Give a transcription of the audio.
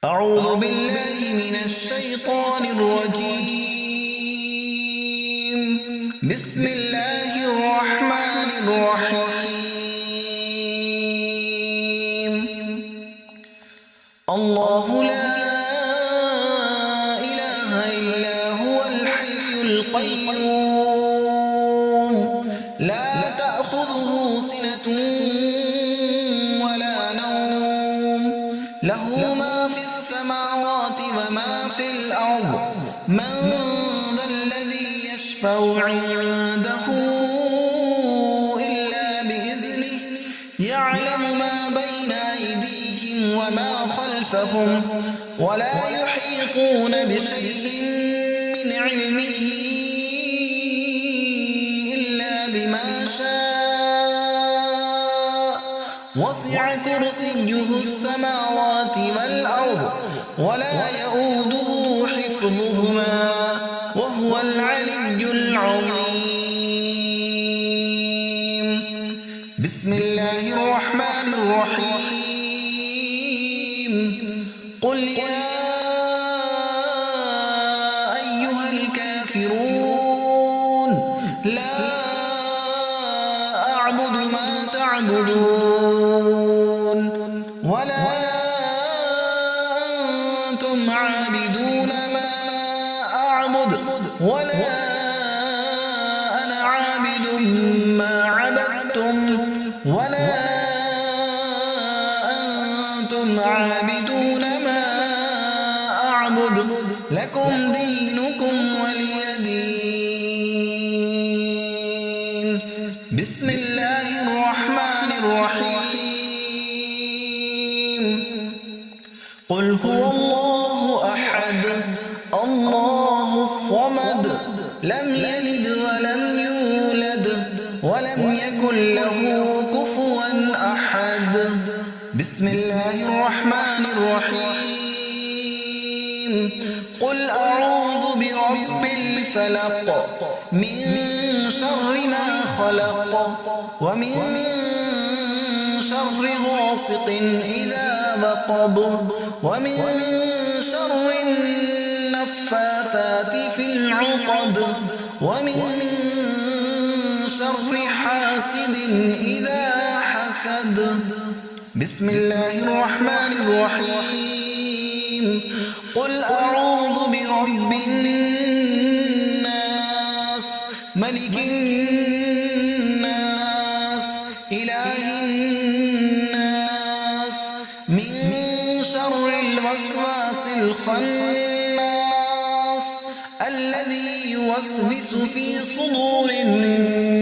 أعوذ بالله من الشيطان الرجيم. بسم الله الرحمن الرحيم. الله لا إله إلا هو الحي القيوم لا تأخذه سنة ولا نوم له ما في السماوات وما في الأرض من ذا الذي يشفع عنده إلا بإذنه يعلم ما بين أيديهم وما خلفهم ولا يحيطون بشيء من علمه إلا بما شاء وسع كرسيه السماوات والأرض ولا يؤوده حفظهما وهو العلي العظيم. بسم الله الرحمن الرحيم. قل يا أيها الكافرون لا أعبد ما تعبدون ولا أنتم عابدون ما أعبد ولا أنا عابد ما عبدتم ولا أنتم عابدون ما أعبد لكم دينكم ولي دين. بسم الله الرحمن الرحيم. قل هو الله أحد الله الصمد لم يلد ولم يولد ولم يكن له كفوا أحد. بسم الله الرحمن الرحيم. قل أعوذ برب الفلق من شر ما خلق ومن شر غاسق إذا وقب ومن شر النفاثات في العقد ومن شر حاسد إذا حسد. بسم الله الرحمن الرحيم. قل أعوذ برب الناس ملك الناس إله الناس من شر الوسواس الخناس الذي يوسوس في صدور الناس